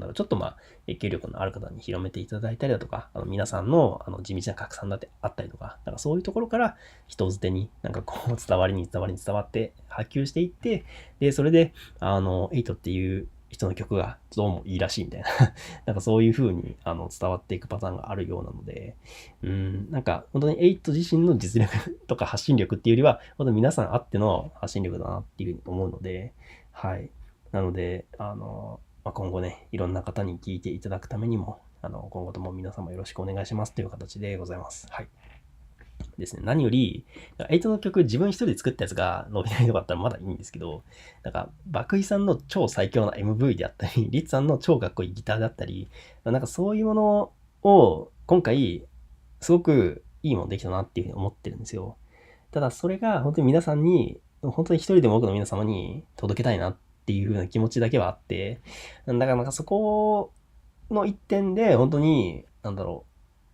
っと影響力のある方に広めていただいたりだとか、皆さんの地道な拡散だってあったりとか、そういうところから人づてに伝わりに伝わりに伝わって波及していって、で、それで、エイトっていう人の曲がどうもいいらしいみたいなそういう風に伝わっていくパターンがあるようなので、本当にエイト自身の実力とか発信力っていうよりは、本当に皆さんあっての発信力だなっていう風に思うので、はい。なので、今後ね、いろんな方に聞いていただくためにも、今後とも皆様よろしくお願いしますという形でございます。はい。ですね。何より、8の曲自分一人で作ったやつが伸びないとかだったらまだいいんですけど、爆井さんの超最強な MV であったり、リッツさんの超かっこいいギターだったり、そういうものを今回、すごくいいものできたなっていうふうに思ってるんですよ。ただそれが本当に皆さんに、本当に一人でも多くの皆様に届けたいなっていう風な気持ちだけはあって、だからそこの一点で本当に、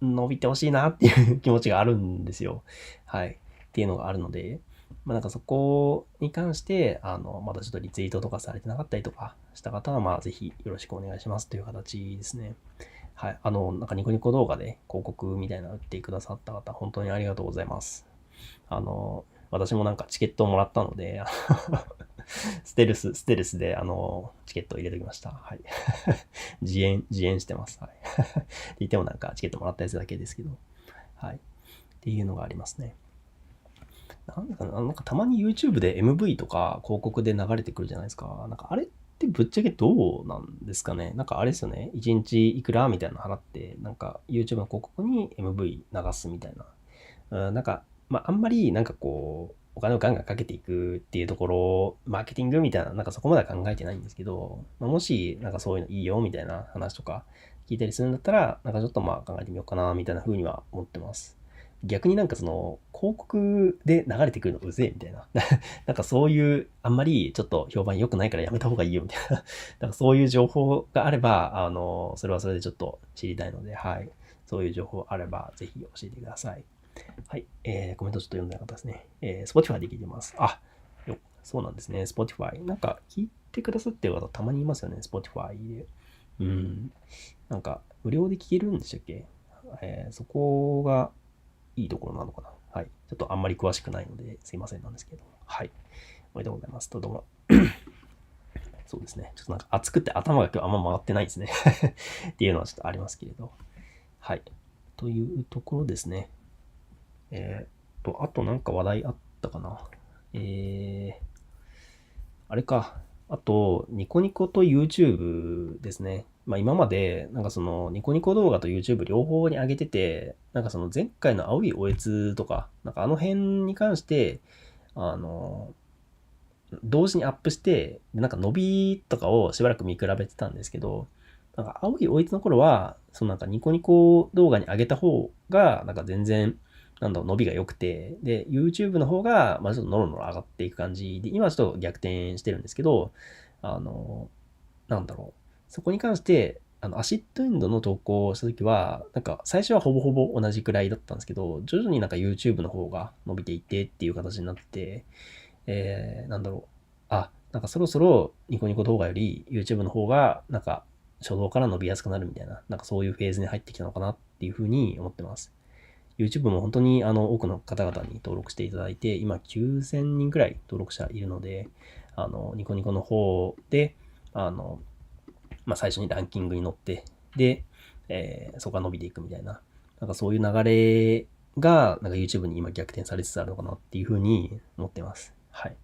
伸びてほしいなっていう気持ちがあるんですよ。はい。っていうのがあるので、そこに関して、まだちょっとリツイートとかされてなかったりとかした方は、ぜひよろしくお願いしますという形ですね。はい。ニコニコ動画で広告みたいなの打ってくださった方、本当にありがとうございます。私もチケットをもらったので、ステルスで、チケットを入れておきました。はい。自演してます。はい。って言ってもチケットもらったやつだけですけど。はい。っていうのがありますね。たまに YouTube で MV とか広告で流れてくるじゃないですか。あれってぶっちゃけどうなんですかね。あれですよね。1日いくらみたいなの払って、YouTube の広告に MV 流すみたいな。あんまりお金をガンガンかけていくっていうところ、マーケティングみたいな、そこまでは考えてないんですけど、もし、そういうのいいよみたいな話とか聞いたりするんだったら、ちょっと考えてみようかな、みたいな風には思ってます。逆に広告で流れてくるのうぜえみたいな。そういう、あんまりちょっと評判良くないからやめた方がいいよみたいな。そういう情報があれば、それはそれでちょっと知りたいので、はい。そういう情報あれば、ぜひ教えてください。はい。コメントちょっと読んでなかったですね。Spotify で聞いてます。そうなんですね。Spotify。聞いてくださってる方たまにいますよね。Spotify で。無料で聞けるんでしたっけ？そこがいいところなのかな。はい。ちょっとあんまり詳しくないので、すいませんなんですけど。はい。おめでとうございます。とども。そうですね。ちょっとなんか暑くて頭が今日あんま回ってないですね。っていうのはちょっとありますけれど。はい。というところですね。あとなんか話題あったかな。あれか。あと、ニコニコと YouTube ですね。まあ今まで、なんかそのニコニコ動画と YouTube 両方に上げてて、なんかその前回の青いおえつとか、なんかあの辺に関して、あの、同時にアップして、なんか伸びとかをしばらく見比べてたんですけど、なんか青いおいつの頃は、そのなんかニコニコ動画に上げた方が、なんか全然、なんだろう、伸びが良くて、で、YouTube の方が、まあちょっとノロノロ上がっていく感じで、今はちょっと逆転してるんですけど、あの、なんだろう、そこに関して、アシッドエンドの投稿をしたときは、なんか最初はほぼほぼ同じくらいだったんですけど、徐々になんか YouTube の方が伸びていってっていう形になってて、なんだろう。なんかそろそろニコニコ動画より YouTube の方が、なんか初動から伸びやすくなるみたいな、なんかそういうフェーズに入ってきたのかなっていうふうに思ってます。YouTube も本当に多くの方々に登録していただいて、今9000人くらい登録者いるので、ニコニコの方で、最初にランキングに乗って、で、そこが伸びていくみたいな、なんかそういう流れが、なんか YouTube に今逆転されつつあるのかなっていうふうに思ってます。はい。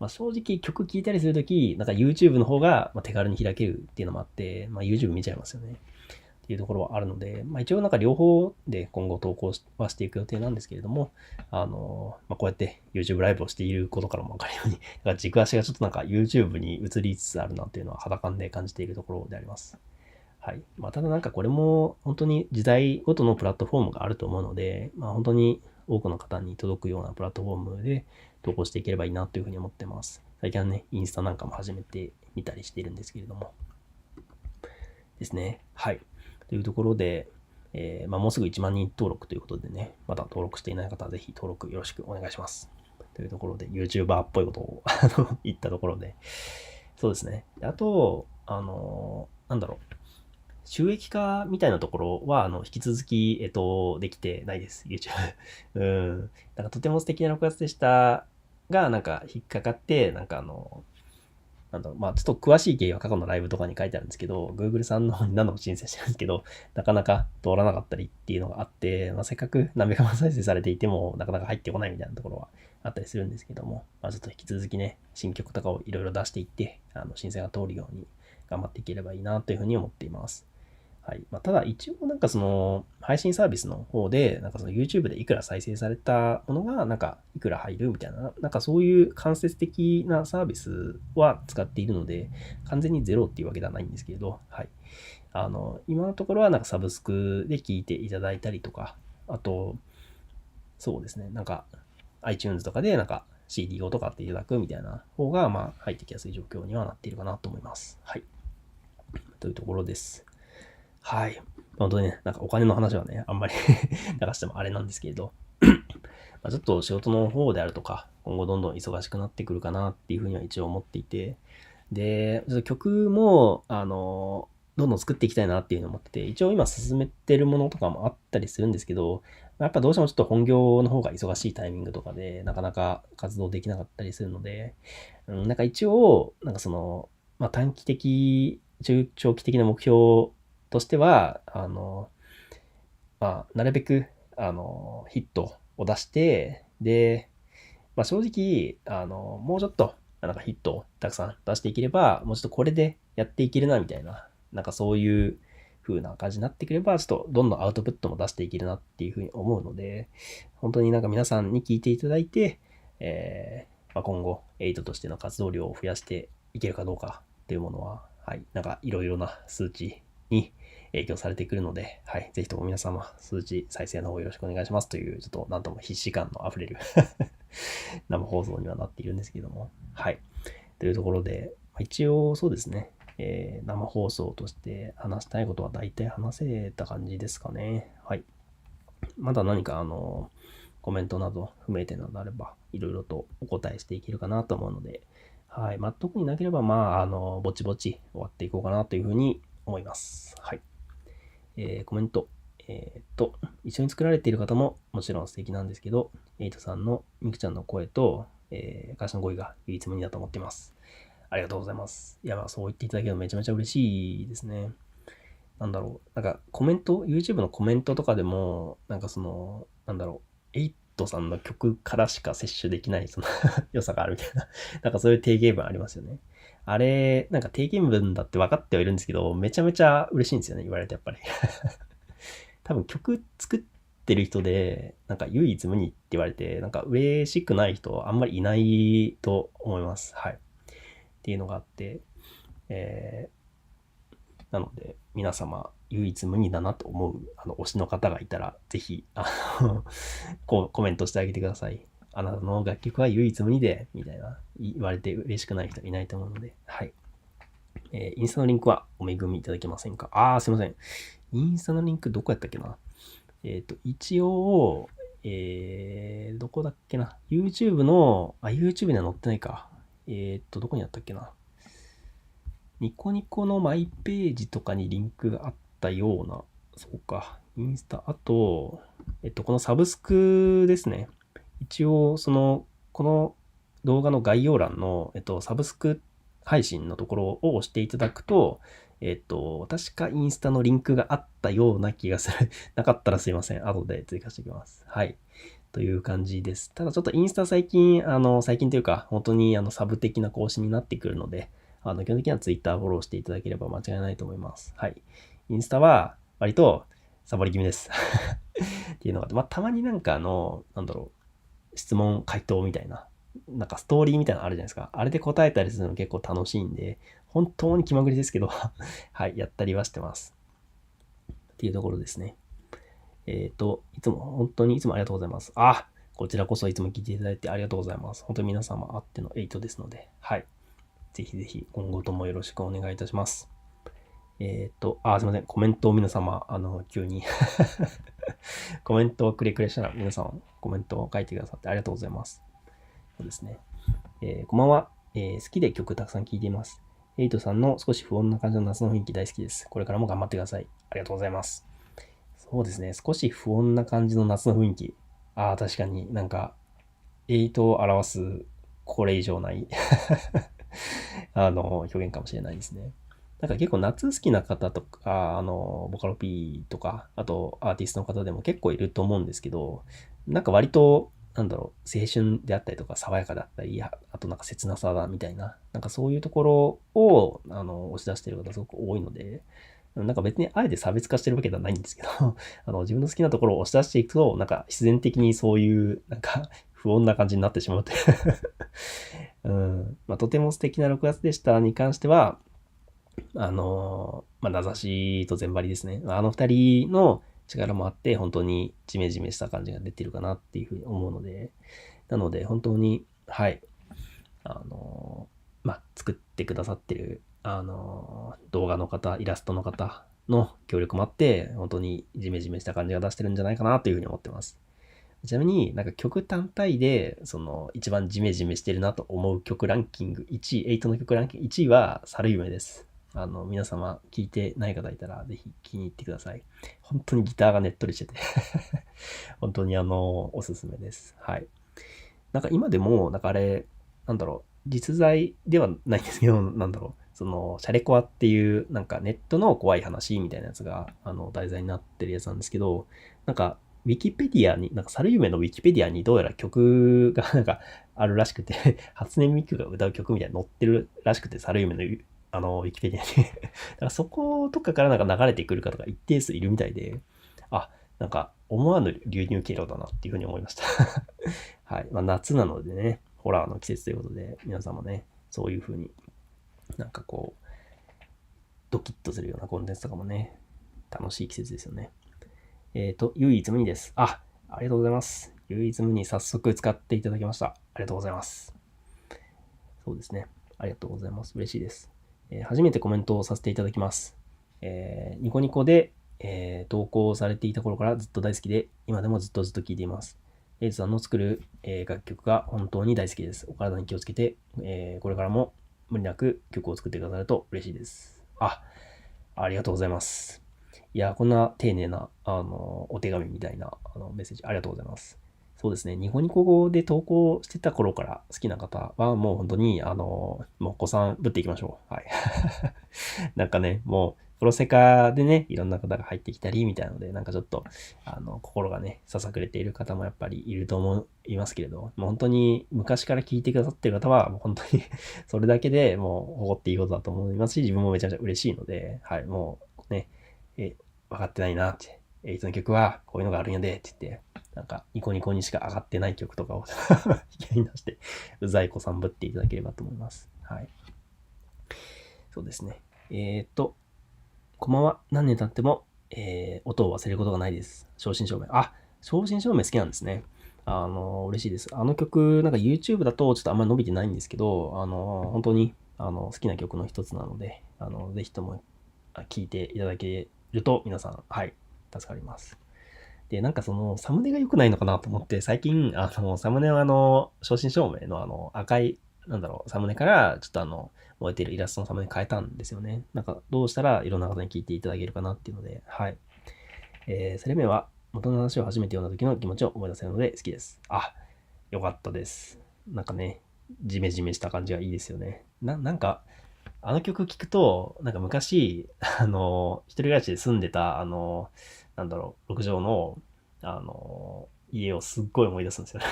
正直曲聴いたりするとき、なんか YouTube の方が手軽に開けるっていうのもあって、YouTube 見ちゃいますよね。っていうところはあるので、一応なんか両方で今後投稿はしていく予定なんですけれども、こうやって YouTube ライブをしていることからもわかるように、だから軸足がちょっとなんか YouTube に移りつつあるなっていうのは肌感で感じているところであります。はい。ただなんかこれも本当に時代ごとのプラットフォームがあると思うので、本当に多くの方に届くようなプラットフォームで投稿していければいいなというふうに思ってます。最近はね、インスタなんかも始めてみたりしているんですけれども。ですね。はい。というところで、もうすぐ1万人登録ということでね、まだ登録していない方はぜひ登録よろしくお願いします。というところで、YouTuber っぽいことを言ったところで、そうですね。あと、なんだろう。収益化みたいなところは、引き続き、できてないです、YouTube。うん。なんかとても素敵な6月でしたが、なんか引っかかって、なんかなんだろう、ちょっと詳しい経緯は過去のライブとかに書いてあるんですけど、Google さんの方に何度も申請してるんですけど、なかなか通らなかったりっていうのがあって、せっかく何百万再生されていても、なかなか入ってこないみたいなところはあったりするんですけども、ちょっと引き続きね、新曲とかをいろいろ出していって、申請が通るように頑張っていければいいなというふうに思っています。はい。ただ一応なんかその配信サービスの方で、なんかその YouTube でいくら再生されたものがなんかいくら入るみたいな、なんかそういう間接的なサービスは使っているので、完全にゼロっていうわけではないんですけれど、はい。今のところはなんかサブスクで聞いていただいたりとか、あと、そうですね、なんか iTunes とかでなんか CD をとかっていただくみたいな方が、入ってきやすい状況にはなっているかなと思います。はい。というところです。はい。本当にね、なんかお金の話はね、あんまり流してもあれなんですけれど、ちょっと仕事の方であるとか、今後どんどん忙しくなってくるかなっていうふうには一応思っていて、で、ちょっと曲も、どんどん作っていきたいなっていうのを思ってて、一応今進めてるものとかもあったりするんですけど、やっぱどうしてもちょっと本業の方が忙しいタイミングとかで、なかなか活動できなかったりするので、なんか一応、なんかその、短期的、中長期的な目標としては、なるべく、ヒットを出して、で、正直、もうちょっと、なんかヒットをたくさん出していければ、もうちょっとこれでやっていけるな、みたいな、なんかそういう風な感じになってくれば、ちょっとどんどんアウトプットも出していけるなっていう風に思うので、本当になんか皆さんに聞いていただいて、今後、エイトとしての活動量を増やしていけるかどうかっていうものは、はい、なんかいろいろな数値に影響されてくるので、はい、ぜひとも皆様、数値再生の方よろしくお願いしますという、ちょっとなんとも必死感の溢れる生放送にはなっているんですけども、はい。というところで、一応そうですね、生放送として話したいことは大体話せた感じですかね。はい。まだ何かコメントなど不明点などあれば、いろいろとお答えしていけるかなと思うので、はい。特になければ、ぼちぼち終わっていこうかなというふうに思います。はい。コメント。一緒に作られている方ももちろん素敵なんですけど、エイトさんのミクちゃんの声と、会社の声が唯一無二だと思っています。ありがとうございます。いや、まあそう言っていただけるのめちゃめちゃ嬉しいですね。なんだろう。なんかコメント、YouTube のコメントとかでも、なんかその、なんだろう。エイトさんの曲からしか摂取できないその良さがあるみたいな。なんかそういう定型文ありますよね。あれ、なんか定型文だって分かってはいるんですけど、めちゃめちゃ嬉しいんですよね、言われてやっぱり。多分曲作ってる人で、なんか唯一無二って言われて、なんか嬉しくない人あんまりいないと思います。はい。っていうのがあって、えなので、皆様、唯一無二だなと思う、推しの方がいたら、ぜひ、コメントしてあげてください。あなたの楽曲は唯一無二で、みたいな、言われて嬉しくない人いないと思うので、はい。インスタのリンクはお恵みいただけませんか？すいません。インスタのリンクどこやったっけな？一応、どこだっけな？ YouTube の、YouTube には載ってないか。どこにあったっけな？ニコニコのマイページとかにリンクがあったような、そうか、インスタ、あと、このサブスクですね。一応、この動画の概要欄の、サブスク配信のところを押していただくと、確かインスタのリンクがあったような気がする。なかったらすいません。後で追加しておきます。はい。という感じです。ただちょっとインスタ最近というか、本当にサブ的な更新になってくるので、基本的には Twitter フォローしていただければ間違いないと思います。はい。インスタは割とサボり気味ですっていうのがあって、たまになんかなんだろう、質問回答みたいな、なんかストーリーみたいなのあるじゃないですか。あれで答えたりするの結構楽しいんで、本当に気まぐれですけどはい、やったりはしてます。っていうところですね。いつも、本当にいつもありがとうございます。こちらこそいつも聞いていただいてありがとうございます。本当に皆様あっての8ですので、はい。ぜひぜひ今後ともよろしくお願いいたします。すいません。コメントを皆様、急にコメントをくれくれしたら皆さんコメントを書いてくださってありがとうございます。そうですね。こんばんは、好きで曲たくさん聴いています。エイトさんの少し不穏な感じの夏の雰囲気大好きです。これからも頑張ってください。ありがとうございます。そうですね。少し不穏な感じの夏の雰囲気。確かになんか、エイトを表すこれ以上ない表現かもしれないですね。なんか結構夏好きな方とか、ボカロ P とか、あとアーティストの方でも結構いると思うんですけど、なんか割と、なんだろう、青春であったりとか、爽やかだったり、あとなんか切なさだみたいな、なんかそういうところを、押し出してる方すごく多いので、なんか別にあえて差別化してるわけではないんですけど、自分の好きなところを押し出していくと、なんか必然的にそういう、なんか不穏な感じになってしまうというとても素敵な6月でしたに関しては、名指しと全張りですね。あの二人の力もあって、本当にジメジメした感じが出てるかなっていうふうに思うので、なので本当に、はい、作ってくださってる、動画の方、イラストの方の協力もあって、本当にジメジメした感じが出してるんじゃないかなというふうに思ってます。ちなみになんか曲単体で、一番ジメジメしてるなと思う曲ランキング1位、8の曲ランキング1位は、猿夢です。皆様聞いてない方いたら、ぜひ気に入ってください。本当にギターがねっとりしてて本当におすすめです。はい。なんか今でも、なんかあれ、なんだろう、実在ではないんですけど、なんだろう、シャレコアっていう、なんかネットの怖い話みたいなやつが、題材になってるやつなんですけど、なんか、ウィキペディアに、なんか、猿夢のウィキペディアにどうやら曲がなんかあるらしくて初音ミクが歌う曲みたいに載ってるらしくて、猿夢のウィキペディアにだからそことかからなんか流れてくる方が一定数いるみたいで、なんか思わぬ流入経路だなっていうふうに思いましたはい。夏なのでね、ホラーの季節ということで、皆さんもね、そういうふうになんかこう、ドキッとするようなコンテンツとかもね、楽しい季節ですよね。唯一無二です。ありがとうございます。唯一無二早速使っていただきました。ありがとうございます。そうですね。ありがとうございます。嬉しいです。初めてコメントをさせていただきます。ニコニコで、投稿されていた頃からずっと大好きで、今でもずっと聴いています。エイズさんの作る、楽曲が本当に大好きです。お体に気をつけて、これからも無理なく曲を作ってくださると嬉しいです。ありがとうございます。いや、こんな丁寧な、お手紙みたいな、メッセージありがとうございます。そうですね、ニコニコ語で投稿してた頃から好きな方はもう本当に、もうお子さんぶっていきましょう。はい。なんかね、もう、プロセカでね、いろんな方が入ってきたり、みたいなので、なんかちょっと、心がね、ささくれている方もやっぱりいると思いますけれど、もう本当に昔から聞いてくださってる方は、もう本当にそれだけでもう誇っていいことだと思いますし、自分もめちゃめちゃ嬉しいので、はい、もうね、分かってないなって、いつの曲はこういうのがあるんやで、って言って、なんかニコニコにしか上がってない曲とかを引き合い出して、うざい子さんぶっていただければと思います。はい。そうですね。こんばんは。何年経っても、音を忘れることがないです。正真正銘。あ、正真正銘好きなんですね。嬉しいです。あの曲、なんか YouTube だとちょっとあんまり伸びてないんですけど、本当に、好きな曲の一つなので、ぜひとも聴いていただけると皆さん、はい、助かります。で、なんかその、サムネが良くないのかなと思って、最近、サムネは正真正銘の赤い、サムネから、ちょっと燃えているイラストのサムネ変えたんですよね。なんか、どうしたらいろんな方に聞いていただけるかなっていうので、はい。それ目は、元の話を初めて読んだ時の気持ちを思い出せるので好きです。あ、よかったです。なんかね、ジメジメした感じがいいですよね。なんか、あの曲聴くと、なんか昔、一人暮らしで住んでた、6畳の、家をすっごい思い出すんですよね。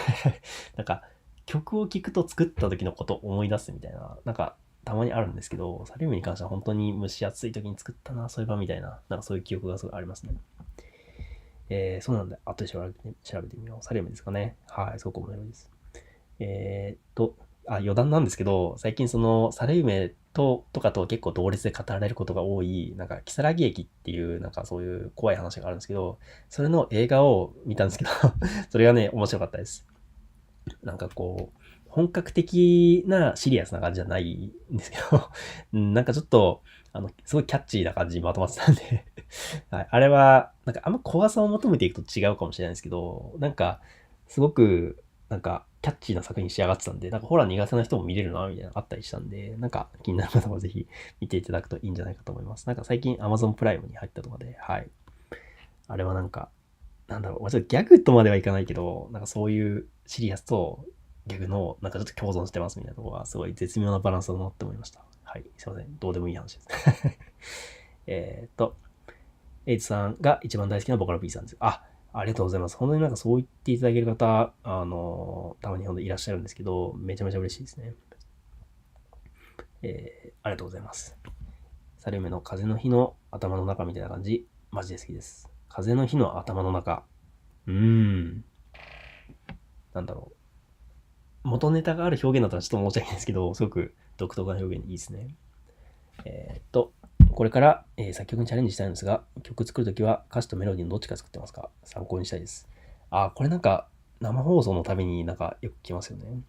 なんか、曲を聴くと作った時のことを思い出すみたいな、なんか、たまにあるんですけど、サリウムに関しては本当に蒸し暑い時に作ったな、そういえばみたいな、なんかそういう記憶がすごいありますね。そうなんで、後で調べてみよう。サリウムですかね。はい、すごく面白いです。余談なんですけど、最近その、サルユメとかと結構同列で語られることが多い、なんか、キサラギ駅っていう、なんかそういう怖い話があるんですけど、それの映画を見たんですけどそれがね、面白かったです。なんかこう、本格的なシリアスな感じじゃないんですけどなんかちょっと、すごいキャッチーな感じにまとまってたんではい、あれは、なんかあんま怖さを求めていくと違うかもしれないんですけど、なんか、すごく、なんか、キャッチーな作品に仕上がってたんで、なんかホラー苦手な人も見れるな、みたいなのあったりしたんで、なんか気になる方はぜひ見ていただくといいんじゃないかと思います。なんか最近 Amazon プライムに入ったとかで、はい。あれはなんか、ちょっとギャグとまではいかないけど、なんかそういうシリアスとギャグの、なんかちょっと共存してますみたいなところが、すごい絶妙なバランスだなって思いました。はい。すいません。どうでもいい話です。エイトさんが一番大好きなボカロ P さんです。ありがとうございます。本当になんかそう言っていただける方、たまに本当にいらっしゃるんですけど、めちゃめちゃ嬉しいですね。ありがとうございます。サルメの風の日の頭の中みたいな感じ、マジで好きです。風の日の頭の中。なんだろ元ネタがある表現だったらちょっと申し訳ないですけど、すごく独特な表現いいですね。これから、作曲にチャレンジしたいんですが、曲作るときは歌詞とメロディーのどっちか作ってますか？参考にしたいです。これなんか生放送のためになんかよく聞きますよね。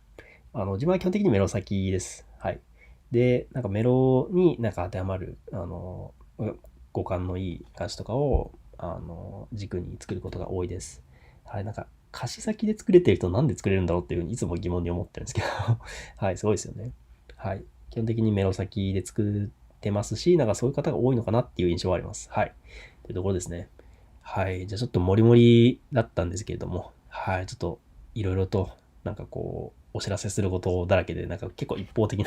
自分は基本的にメロ先です。はい。で、なんかメロになんか当てはまる、語感のいい歌詞とかを、軸に作ることが多いです。はい。なんか歌詞先で作れてる人なんで作れるんだろうっていうふうにいつも疑問に思ってるんですけどはい、すごいですよね。はい。基本的にメロ先で作ってますし、なんかそういう方が多いのかなっていう印象はあります。はい。というところですね。はい。じゃあちょっとモリモリだったんですけれども、はい。ちょっといろいろとなんかこう、お知らせすることだらけで、なんか結構一方的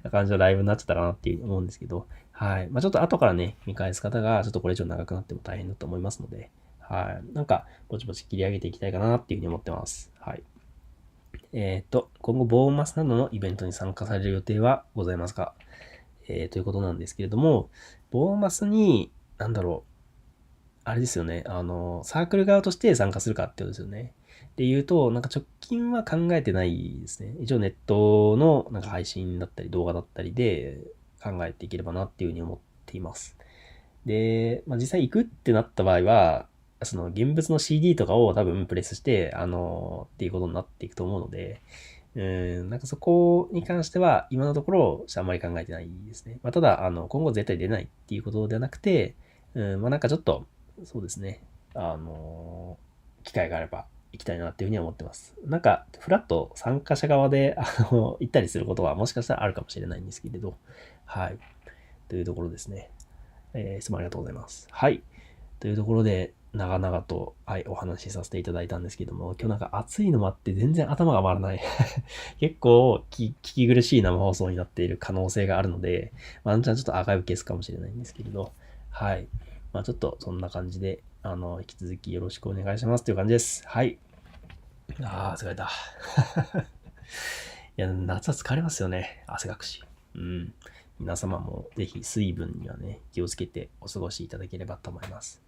な感じのライブになっちゃったかなっていう思うんですけど、はい。まあちょっと後からね、見返す方がちょっとこれ以上長くなっても大変だと思いますので、はい。なんか、ぼちぼち切り上げていきたいかなっていうふうに思ってます。はい。今後、ボーマスなどのイベントに参加される予定はございますか？ということなんですけれども、ボーマスに、あれですよね。サークル側として参加するかってことですよね。で言うと、なんか直近は考えてないですね。一応ネットのなんか配信だったり動画だったりで考えていければなっていうふうに思っています。で、まあ、実際行くってなった場合は、その現物の CD とかを多分プレスして、っていうことになっていくと思うので、なんかそこに関しては今のところあんまり考えてないですね。まあ、ただ、今後絶対出ないっていうことではなくて、まあなんかちょっと、そうですね、機会があれば行きたいなっていうふうに思ってます。なんか、フラット参加者側で、行ったりすることはもしかしたらあるかもしれないんですけれど、はい。というところですね。質問ありがとうございます。はい。というところで、長々と、はい、お話しさせていただいたんですけども、今日なんか暑いのもあって全然頭が回らない。結構聞き苦しい生放送になっている可能性があるので、ワンチャンちょっとアーカイブ消すかもしれないんですけれど、はい。まあちょっとそんな感じで、引き続きよろしくお願いしますという感じです。はい。疲れた。いや、夏は疲れますよね。汗かくし。うん。皆様もぜひ水分にはね、気をつけてお過ごしいただければと思います。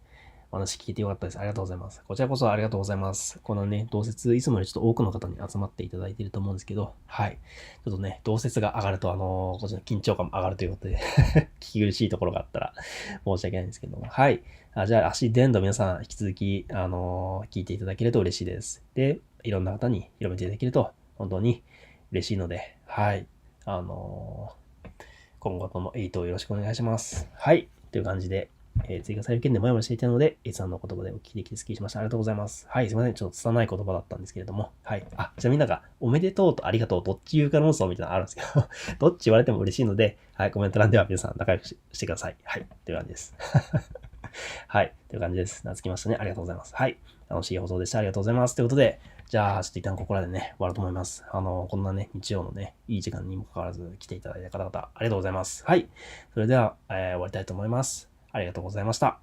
お話聞いてよかったです。ありがとうございます。こちらこそありがとうございます。このね、同説、いつもよりちょっと多くの方に集まっていただいていると思うんですけど、はい。ちょっとね、同説が上がると、こちらの緊張感も上がるということで聞き苦しいところがあったら申し訳ないんですけども、はい。じゃあ、足伝導皆さん引き続き、聞いていただけると嬉しいです。で、いろんな方に広めていただけると本当に嬉しいので、はい。今後ともエイトをよろしくお願いします。はい。という感じで、追加される件でもやもやしていたので、A さんの言葉でお聞きできてスッキリしました。ありがとうございます。はい、すいません。ちょっと拙い言葉だったんですけれども。はい。じゃあみんなが、おめでとうとありがとう、どっち言うか論争みたいなのあるんですけど、どっち言われても嬉しいので、はい、コメント欄では皆さん仲良くしてください。はい。という感じです。はい。という感じです。懐きましたね。ありがとうございます。はい。楽しい放送でした。ありがとうございます。ということで、じゃあ、ちょっと一旦ここらでね、終わろうと思います。こんなね、日曜のね、いい時間にもかかわらず来ていただいた方々、ありがとうございます。はい。それでは、終わりたいと思います。ありがとうございました。